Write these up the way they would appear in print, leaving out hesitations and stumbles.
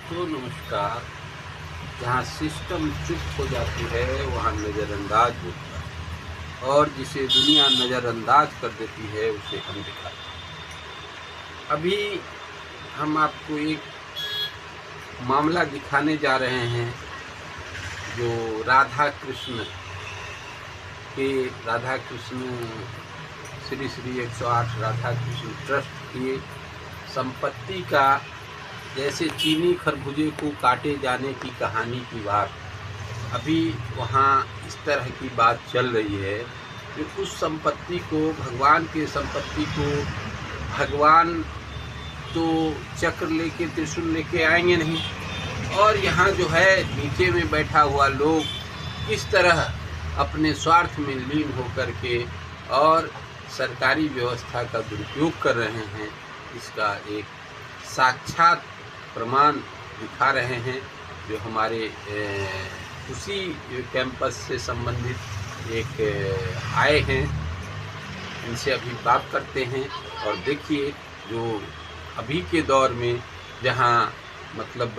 दोस्तों नमस्कार। जहाँ सिस्टम चुप हो जाती है वहाँ नज़रअंदाज होता है और जिसे दुनिया नज़रअंदाज कर देती है उसे हम दिखाते हैं। अभी हम आपको एक मामला दिखाने जा रहे हैं जो राधा कृष्ण श्री श्री 108 राधा कृष्ण ट्रस्ट की संपत्ति का, जैसे चीनी खरबूजे को काटे जाने की कहानी की बात अभी वहाँ इस तरह की बात चल रही है कि उस संपत्ति को, भगवान की संपत्ति को, भगवान तो चक्र लेके त्रिशूल लेके आएंगे नहीं, और यहाँ जो है नीचे में बैठा हुआ लोग किस तरह अपने स्वार्थ में लीन होकर के और सरकारी व्यवस्था का दुरुपयोग कर रहे हैं, इसका एक साक्षात प्रमाण दिखा रहे हैं। जो हमारे उसी कैंपस से संबंधित एक आए हैं, इनसे अभी बात करते हैं। और देखिए, जो अभी के दौर में जहां मतलब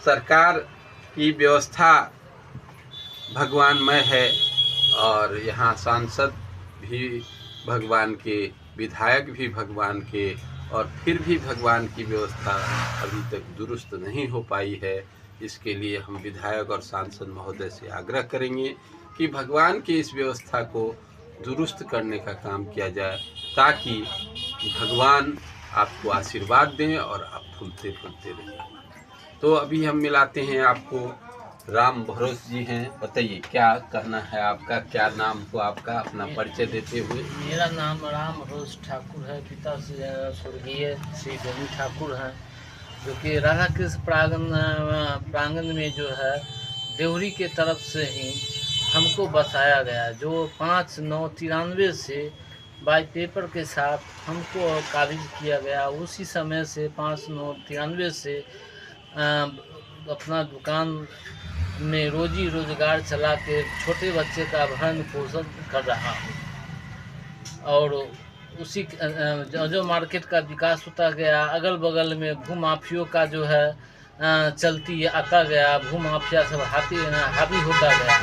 सरकार की व्यवस्था भगवानमय है और यहाँ सांसद भी भगवान के, विधायक भी भगवान के, और फिर भी भगवान की व्यवस्था अभी तक दुरुस्त नहीं हो पाई है। इसके लिए हम विधायक और सांसद महोदय से आग्रह करेंगे कि भगवान की इस व्यवस्था को दुरुस्त करने का काम किया जाए, ताकि भगवान आपको आशीर्वाद दें और आप फूलते फूलते रहें। तो अभी हम मिलाते हैं आपको, राम भरोस जी हैं। बताइए क्या कहना है आपका, क्या नाम को आपका, अपना परिचय देते हुए। मेरा नाम राम भरोस ठाकुर है, पिता से स्वर्गीय श्री गोविंद ठाकुर हैं, जो कि राधा कृष्ण प्रांगण में जो है देवरी के तरफ से ही हमको बसाया गया, जो 5/9/93 से बाई पेपर के साथ हमको काबिज किया गया। उसी समय से 5/9/93 से अपना दुकान में रोजी रोजगार चला के छोटे बच्चे का भरण पोषण कर रहा हूँ। और उसी जो मार्केट का विकास होता गया, अगल बगल में भूमाफियों का जो है चलती आता गया, भूमाफिया सब हावी होता गया।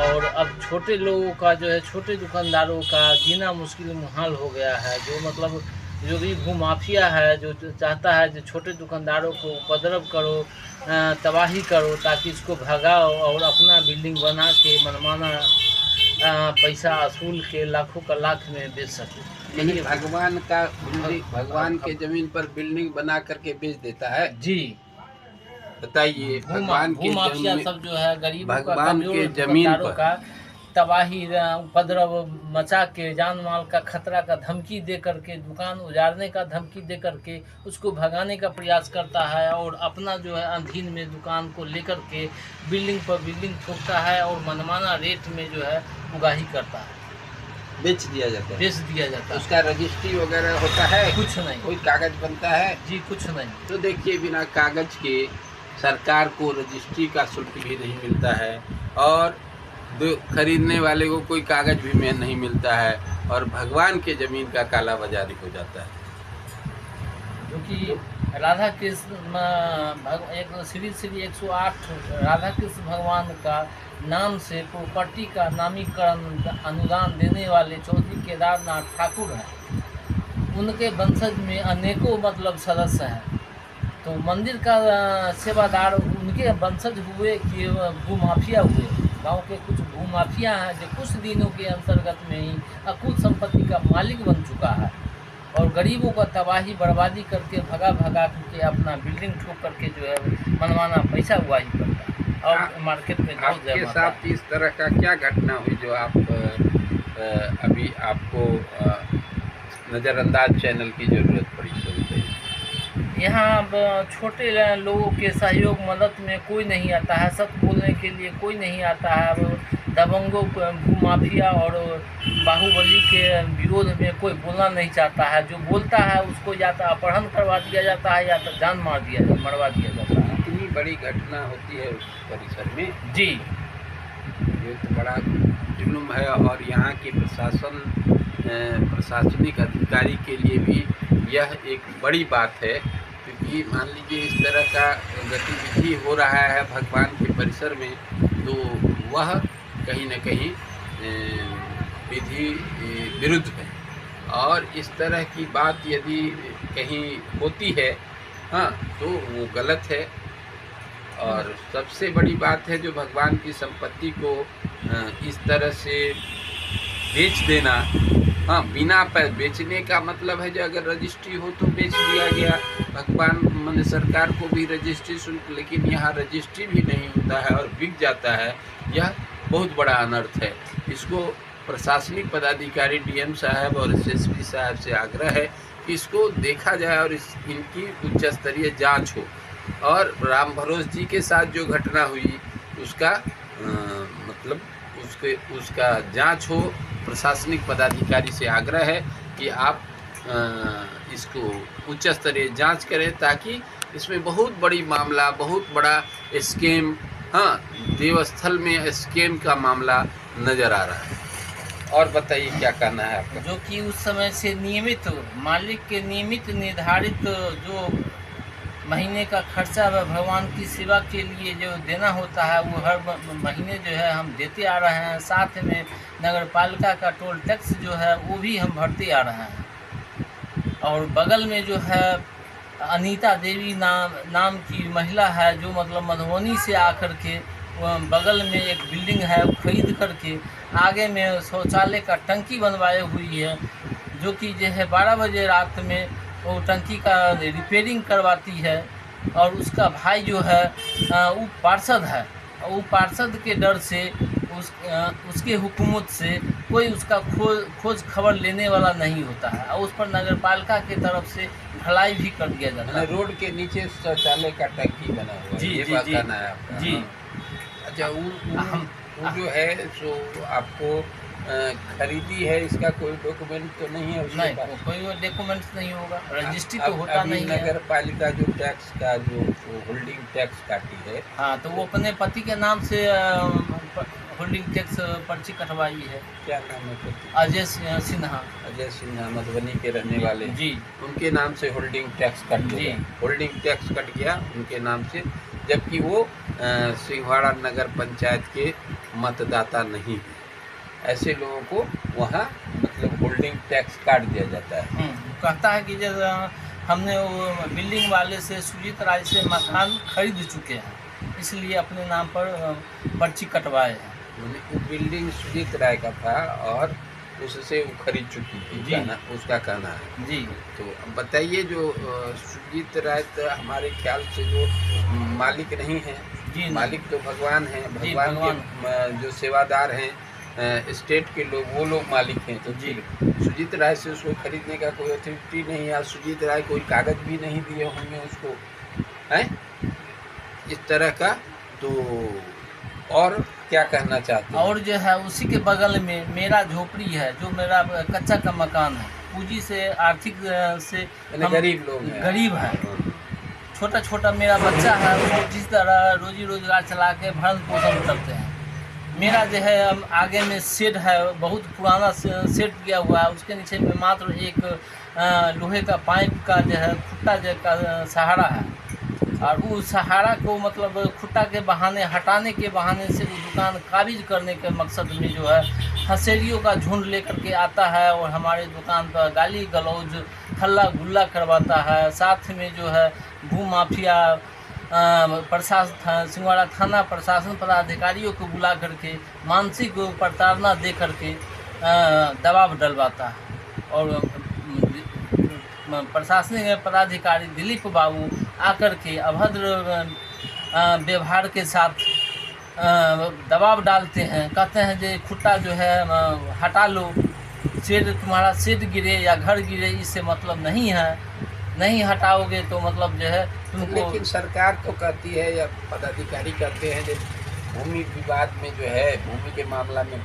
और अब छोटे लोगों का जो है, छोटे दुकानदारों का जीना मुश्किल मुहाल हो गया है। जो मतलब जो भी भूमाफिया है, जो चाहता है जो छोटे दुकानदारों को उपद्रव करो, तबाही करो, ताकि इसको भगाओ और अपना बिल्डिंग बना के मनमाना पैसा असूल के लाखों का लाख में बेच सके। यही भगवान का बिल्डिंग, भगवान के जमीन पर बिल्डिंग बना करके बेच देता है जी। बताइए, भगवान के भूमाफिया सब जो है गरीबों का, भगवान के जमीन पर का तबाही उपद्रव मचा के, जान माल का खतरा का धमकी दे करके, दुकान उजाड़ने का धमकी दे करके उसको भगाने का प्रयास करता है, और अपना जो है अधीन में दुकान को लेकर के बिल्डिंग पर बिल्डिंग ठोकता है और मनमाना रेट में जो है उगाही करता है, बेच दिया जाता है। उसका रजिस्ट्री वगैरह होता है? कुछ नहीं। कोई कागज बनता है? जी कुछ नहीं। तो देखिए, बिना कागज के सरकार को रजिस्ट्री का शुल्क भी नहीं मिलता है, और खरीदने वाले को कोई कागज भी में नहीं मिलता है, और भगवान के जमीन का काला बाजारी हो जाता है। क्योंकि राधा कृष्ण एक श्री 108 राधा कृष्ण भगवान का नाम से प्रॉपर्टी का नामीकरण अनुदान देने वाले चौधरी केदारनाथ ठाकुर हैं। उनके वंशज में अनेकों मतलब सदस्य हैं। तो मंदिर का सेवादार उनके वंशज हुए कि भूमाफिया हुए। गांव के कुछ भूमाफिया हैं जो कुछ दिनों के अंतर्गत में ही अकुल संपत्ति का मालिक बन चुका है, और गरीबों का तबाही बर्बादी करके भगा करके अपना बिल्डिंग ठोक करके जो है मनमाना पैसा उगाही करता है। और मार्केट में आपके साथ इस तरह का क्या घटना हुई जो आप अभी आपको नज़रअंदाज चैनल की ज़रूरत पड़ी? यहाँ छोटे लोगों के सहयोग मदद में कोई नहीं आता है, सच बोलने के लिए कोई नहीं आता है। दबंगों, भूमाफिया और बाहुबली के विरोध में कोई बोलना नहीं चाहता है। जो बोलता है उसको या तो अपहरण करवा दिया जाता है या तो जान मरवा दिया जाता है। इतनी बड़ी घटना होती है उस परिसर में जी, ये तो बड़ा जुल्म है। और यहाँ के प्रशासनिक अधिकारी के लिए भी यह एक बड़ी बात है, क्योंकि कि मान लीजिए इस तरह का गतिविधि हो रहा है भगवान के परिसर में, तो वह कहीं न कहीं विधि विरुद्ध है। और इस तरह की बात यदि कहीं होती है, हाँ, तो वो गलत है। और सबसे बड़ी बात है जो भगवान की संपत्ति को इस तरह से बेच देना, हाँ, बिना बेचने का मतलब है जो अगर रजिस्ट्री हो तो बेच दिया गया, भगवान माने सरकार को भी रजिस्ट्री शुल्क, लेकिन यहाँ रजिस्ट्री भी नहीं होता है और बिक जाता है, यह बहुत बड़ा अनर्थ है। इसको प्रशासनिक पदाधिकारी डीएम साहब और एसएसपी साहब से आग्रह है कि इसको देखा जाए और इनकी उच्च स्तरीय जाँच हो। और राम भरोस जी के साथ जो घटना हुई उसका मतलब उसका जांच हो। प्रशासनिक पदाधिकारी से आग्रह है कि आप इसको उच्च स्तरीय जांच करें, ताकि इसमें बहुत बड़ी मामला, बहुत बड़ा स्कैम, हाँ, देवस्थल में स्कैम का मामला नज़र आ रहा है। और बताइए क्या कहना है आपका? जो कि उस समय से नियमित मालिक के नियमित निर्धारित जो महीने का खर्चा भगवान की सेवा के लिए जो देना होता है वो हर महीने जो है हम देते आ रहे हैं। साथ में नगर पालिका का टोल टैक्स जो है वो भी हम भरते आ रहे हैं। और बगल में जो है अनीता देवी नाम की महिला है, जो मतलब मधुबनी से आकर के बगल में एक बिल्डिंग है खरीद करके आगे में शौचालय का टंकी बनवाई हुई है, जो कि जो है 12 बजे रात में वो टंकी का रिपेयरिंग करवाती है। और उसका भाई जो है वो पार्षद है, वो पार्षद के डर से उसके हुकूमत से कोई उसका खोज खबर लेने वाला नहीं होता है, और उस पर नगर पालिका की तरफ से ढलाई भी कर दिया जाता है। रोड के नीचे शौचालय का टंकी बना हुआ है। जी ये जी बात जी कहना है आपका? जी। अच्छा, वो जो है सो आपको खरीदी है, इसका कोई डॉक्यूमेंट तो नहीं है उसके नहीं, पास? कोई रजिस्ट्री नहीं होगा, रजिस्ट्री तो होता नहीं है। नगर पालिका जो टैक्स का जो होल्डिंग टैक्स काटी है, हाँ, तो वो अपने पति के नाम से होल्डिंग टैक्स पर्ची कटवाई है। क्या नाम है पति? अजय सिन्हा। अजय सिन्हा मधुबनी के रहने वाले जी। उनके नाम से होल्डिंग टैक्स कट गया, होल्डिंग टैक्स कट गया उनके नाम से, जबकि वो सिंहवाड़ा नगर पंचायत के मतदाता नहीं है। ऐसे लोगों को वहाँ मतलब होल्डिंग टैक्स काट दिया जाता है। कहता है कि जब हमने वो बिल्डिंग वाले से सुजीत राय से मकान खरीद चुके हैं, इसलिए अपने नाम पर पर्ची कटवाए हैं। वो बिल्डिंग सुजीत राय का था और उससे वो खरीद चुकी थी, उसका कहना है। जी। तो बताइए, जो सुजीत राय तो हमारे ख्याल से जो मालिक नहीं है, जी, मालिक तो भगवान हैं, भगवान के जो सेवादार हैं, स्टेट के लोग, वो लोग मालिक हैं। तो जी, सुजीत राय से उसको खरीदने का कोई अथॉरिटी नहीं है, सुजीत राय कोई कागज भी नहीं दिए होंगे उसको, हैं, इस तरह का। तो और क्या कहना चाहते हैं? और जो है उसी के बगल में मेरा झोपड़ी है, जो मेरा कच्चा का मकान है। पूंजी से आर्थिक से गरीब लोग हैं, गरीब है। छोटा छोटा मेरा बच्चा है, वो जिस तरह रोजी रोजगार चला के भरण पोषण करते हैं। मेरा जो है आगे में शेड है, बहुत पुराना शेड किया हुआ है, उसके नीचे में मात्र एक लोहे का पाइप का जो है खुट्टा जो का सहारा है। और उस सहारा को मतलब खुट्टा के बहाने हटाने के बहाने से वो दुकान काबिज करने के मकसद में जो है हसेरियों का झुंड लेकर के आता है और हमारे दुकान पर गाली गलौज हल्ला गुल्ला करवाता है। साथ में जो है भू माफिया प्रशासन सिंहवाड़ा थाना प्रशासन पदाधिकारियों को बुला करके मानसिक प्रताड़ना दे करके दबाव डलवाता है। और प्रशासनिक पदाधिकारी दिलीप बाबू आकर के अभद्र व्यवहार के साथ दबाव डालते हैं, कहते हैं कि खुट्टा जो है हटा लो, शेड तुम्हारा शेड गिरे या घर गिरे इससे मतलब नहीं है, नहीं हटाओगे तो मतलब जो है तुमको। लेकिन सरकार तो कहती है या पदाधिकारी कहते हैं कि भूमि विवाद में जो है भूमि के मामला में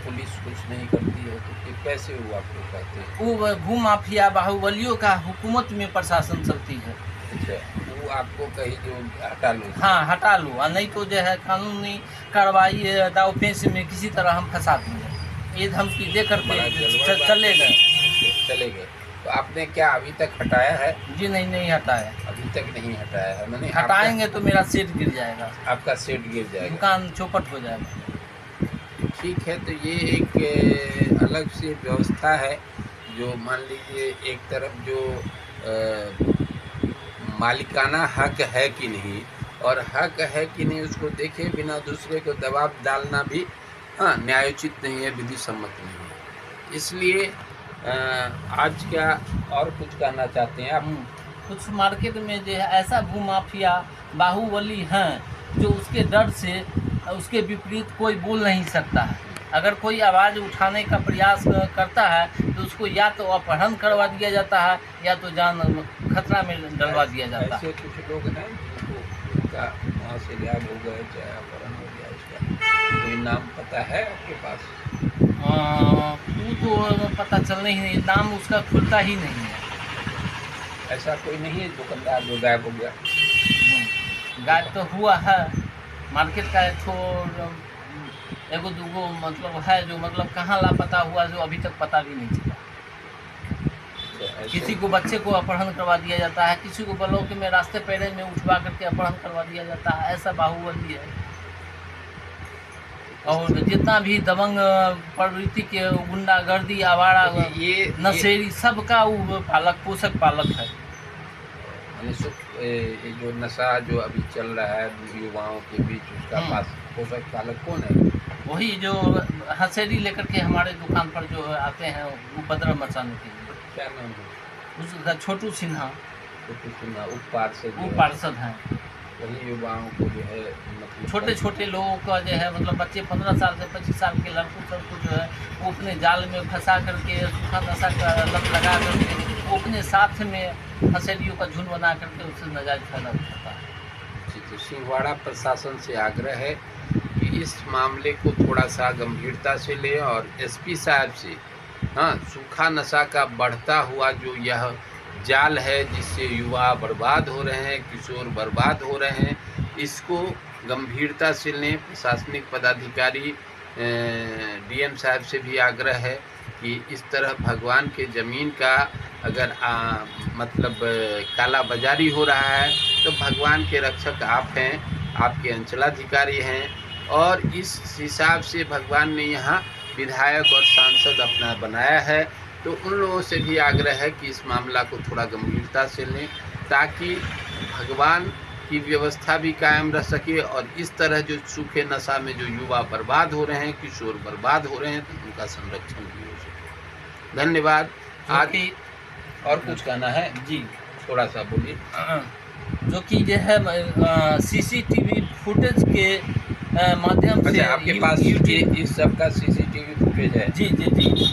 पुलिस कुछ नहीं करती है, तो ये कैसे हुआ आपको कहते हैं? वो भू माफिया बाहुबलियों का हुकूमत में प्रशासन चलती है। अच्छा, वो आपको कहीं जो हटा लो? हाँ, हटा लो, और नहीं तो जो है कानूनी कार्रवाई दावपेच में किसी तरह हम फंसा देंगे, ये धमकी दे करके चले गए। तो आपने क्या अभी तक हटाया है? जी नहीं हटाया। अभी तक नहीं हटाया है, मैंने हटाएंगे तो मेरा सेट गिर जाएगा, आपका सेट गिर जाएगा, दुकान चौपट हो जाएगा। ठीक है, तो ये एक अलग से व्यवस्था है जो मान लीजिए एक तरफ जो मालिकाना हक है कि नहीं, और हक है कि नहीं उसको देखे बिना दूसरे को दबाव डालना भी न्यायोचित नहीं है, विधि सम्मत नहीं है। इसलिए आज क्या और कुछ कहना चाहते हैं आप? कुछ मार्केट में जो है ऐसा भूमाफिया बाहुबली हैं जो उसके डर से उसके विपरीत कोई बोल नहीं सकता है। अगर कोई आवाज़ उठाने का प्रयास करता है तो उसको या तो अपहरण करवा दिया जाता है या तो जान खतरा में डलवा दिया जाता है। ऐसे कुछ लोग हैं उनका वहाँ से गायब हो गए, चाहे अपहरण हो गया, उसका कोई नाम पता है आपके पास? वो तो पता चल नहीं, नाम उसका खुलता ही नहीं है। ऐसा कोई नहीं है दुकानदार जो गायब हो गया? गायब तो हुआ है, मार्केट का एगो दूगो मतलब है जो मतलब कहाँ लापता हुआ जो अभी तक पता भी नहीं चला। किसी को बच्चे को अपहरण करवा दिया जाता है, किसी को ब्लॉक में रास्ते पैरे में उठवा करके अपहरण करवा दिया जाता है, ऐसा बाहुबली है। और जितना भी दबंग प्रवृत्ति के गुंडागर्दी आवारा नशेड़ी सबका वो पालक पोषक पालक है। ये जो नशा जो अभी चल रहा है युवाओं के बीच, उसका पास पोषक पालक कौन है? वही जो हंसेरी लेकर के हमारे दुकान पर जो आते हैं उपद्रव मचाने के लिए। क्या नाम है उसका? छोटू सिन्हा। छोटू सिन्हा उप पार्षद हैं। वही युवाओं को जो है मतलब छोटे छोटे लोगों का जो है मतलब बच्चे 15 साल से 25 साल के लड़कों सबको जो है वो अपने जाल में फंसा करके सूखा नशा का लत लगा करके वो अपने साथ में हंसेरियों का झुंड बना करके उससे नाजायज फायदा उठाता है। तो सिंहवाड़ा प्रशासन से आग्रह है कि इस मामले को थोड़ा सा गंभीरता से लें और एसपी साहब से सूखा नशा का बढ़ता हुआ जो यह जाल है जिससे युवा बर्बाद हो रहे हैं, किशोर बर्बाद हो रहे हैं, इसको गंभीरता से लें। प्रशासनिक पदाधिकारी डीएम साहब से भी आग्रह है कि इस तरह भगवान के ज़मीन का अगर मतलब काला बाजारी हो रहा है तो भगवान के रक्षक आप हैं, आपके अंचलाधिकारी हैं, और इस हिसाब से भगवान ने यहाँ विधायक और सांसद अपना बनाया है। तो उन लोगों से भी आग्रह है कि इस मामला को थोड़ा गंभीरता से लें ताकि भगवान की व्यवस्था भी कायम रह सके और इस तरह जो सूखे नशा में जो युवा बर्बाद हो रहे हैं, किशोर बर्बाद हो रहे हैं, तो उनका संरक्षण भी हो सके। धन्यवाद। आगे और कुछ कहना है? जी थोड़ा सा बोलिए। जो कि जो है सीसीटीवी फुटेज के माध्यम से आपके पास इस सब का सीसीटीवी फुटेज है? जी।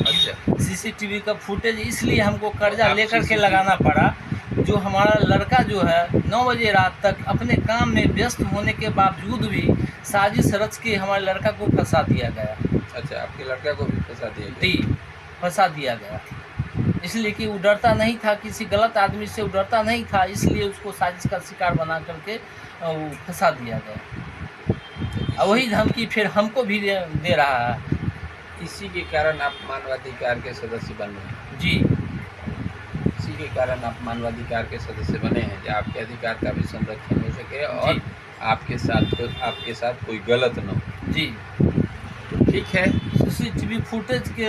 अच्छा, सीसीटीवी का फुटेज इसलिए हमको कर्जा लेकर के लगाना पड़ा। जो हमारा लड़का जो है 9 बजे रात तक अपने काम में व्यस्त होने के बावजूद भी साजिश रच के हमारे लड़का को फंसा दिया गया। अच्छा, आपके लड़का को भी फंसा दिया गया? जी, फंसा दिया गया। इसलिए कि वो डरता नहीं था, किसी गलत आदमी से वो डरता नहीं था, इसलिए उसको साजिश का शिकार बना करके वो फंसा दिया गया। वही धमकी फिर हमको भी दे रहा है। इसी के कारण आप मानवाधिकार के सदस्य बन रहे हैं? जी, इसी के कारण आप मानवाधिकार के सदस्य बने हैं कि आपके अधिकार का भी संरक्षण हो सके और आपके साथ कोई गलत न हो। जी, ठीक है। सीसीटीवी फुटेज के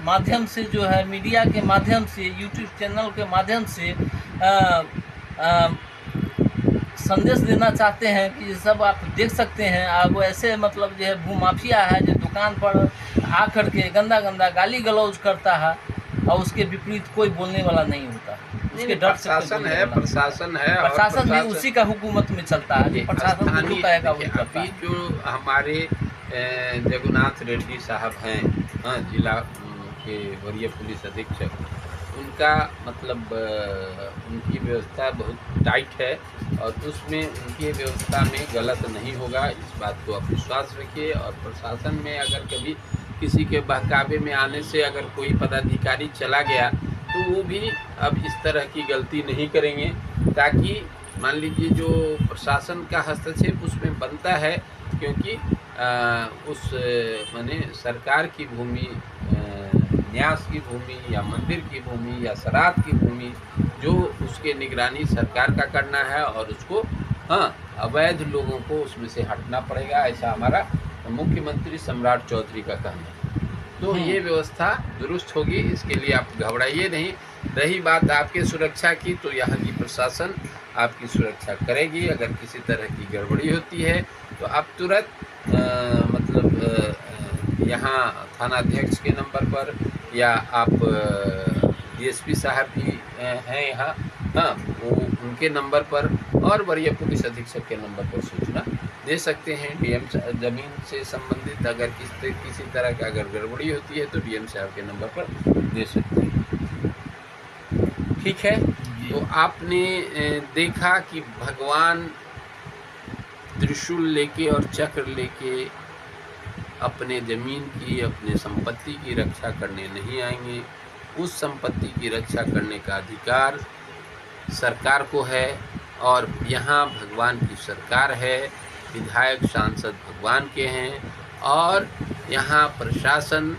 माध्यम से जो है, मीडिया के माध्यम से, यूट्यूब चैनल के माध्यम से संदेश देना चाहते हैं कि सब आप देख सकते हैं। अब ऐसे मतलब जो है भूमाफिया है जो दुकान पर आकर के गंदा गाली गलौज करता है और उसके विपरीत कोई बोलने वाला नहीं होता। उसके डर से प्रशासन भी उसी का हुकूमत में चलता है। प्रशासन जो कहेगा वो करता है। अभी जो हमारे जगन्नाथ रेड्डी साहब हैं, जिला के वरीय पुलिस अधीक्षक, उनका मतलब उनकी व्यवस्था बहुत टाइट है और उसमें उनकी व्यवस्था में गलत नहीं होगा, इस बात को आप विश्वास रखिए। और प्रशासन में अगर कभी किसी के बहकावे में आने से अगर कोई पदाधिकारी चला गया तो वो भी अब इस तरह की गलती नहीं करेंगे, ताकि मान लीजिए जो प्रशासन का हस्तक्षेप उसमें बनता है, क्योंकि उस माने सरकार की भूमि न्यास की भूमि या मंदिर की भूमि या श्राद्ध की भूमि, जो उसके निगरानी सरकार का करना है और उसको अवैध लोगों को उसमें से हटना पड़ेगा, ऐसा हमारा मुख्यमंत्री सम्राट चौधरी का कहना है। तो ये व्यवस्था दुरुस्त होगी, इसके लिए आप घबराइए नहीं। रही बात आपके सुरक्षा की, तो यहाँ की प्रशासन आपकी सुरक्षा करेगी। अगर किसी तरह की गड़बड़ी होती है तो आप तुरंत यहाँ थानाध्यक्ष के नंबर पर, या आप डीएसपी साहब भी हैं यहाँ, वो उनके नंबर पर, और वरीय पुलिस अधीक्षक के नंबर पर सूचना दे सकते हैं। डीएम जमीन से संबंधित अगर किसी तरह का अगर गड़बड़ी होती है तो डीएम साहब के नंबर पर दे सकते हैं। ठीक है, तो आपने देखा कि भगवान त्रिशूल लेके और चक्र लेके अपने ज़मीन की, अपने संपत्ति की रक्षा करने नहीं आएंगे। उस संपत्ति की रक्षा करने का अधिकार सरकार को है, और यहाँ भगवान की सरकार है, विधायक सांसद भगवान के हैं, और यहाँ प्रशासन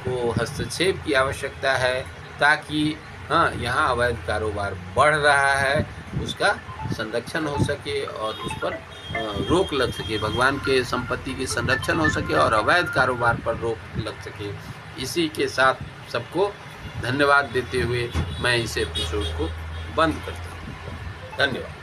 को हस्तक्षेप की आवश्यकता है, ताकि यहाँ अवैध कारोबार बढ़ रहा है उसका संरक्षण हो सके और उस पर रोक लग सके, भगवान के संपत्ति की संरक्षण हो सके और अवैध कारोबार पर रोक लग सके। इसी के साथ सबको धन्यवाद देते हुए मैं इस एपिसोड को बंद करता हूँ। धन्यवाद।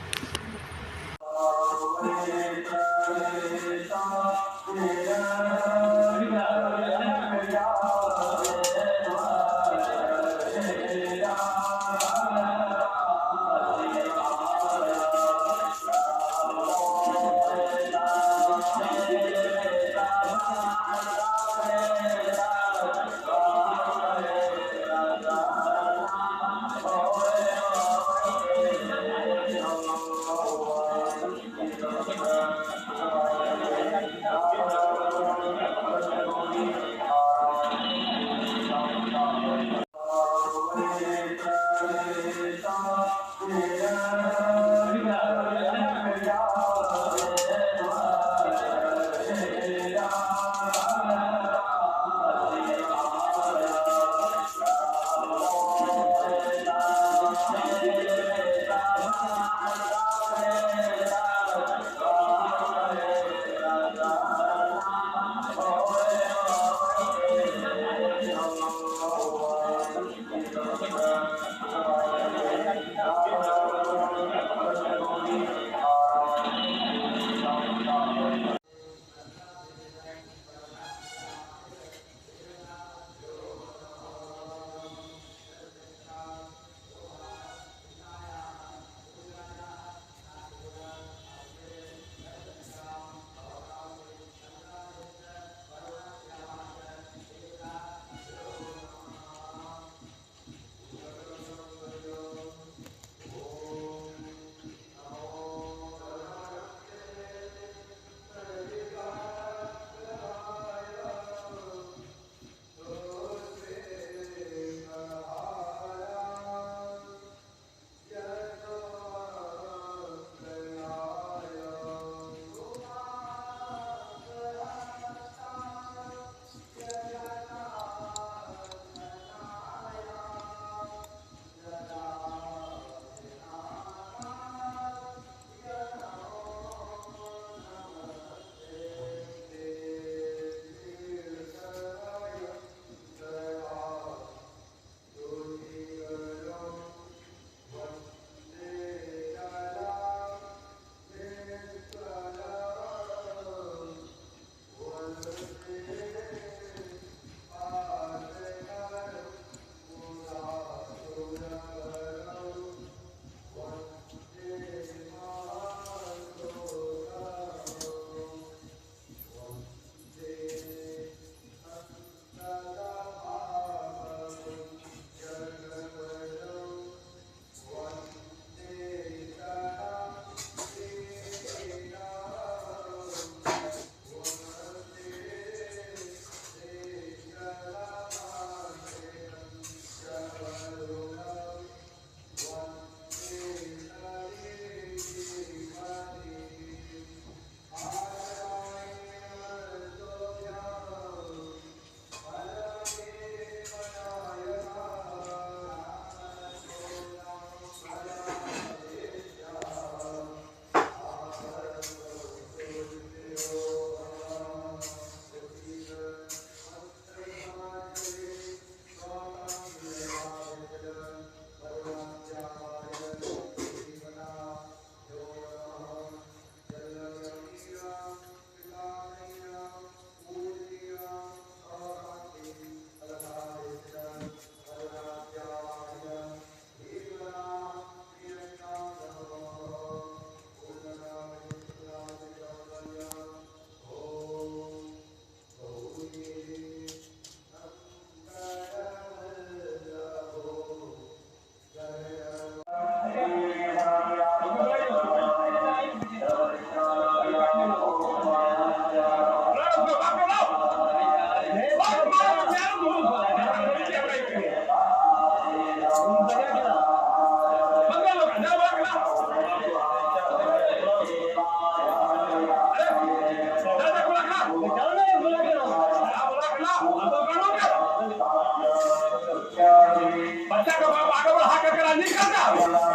निकल जाओ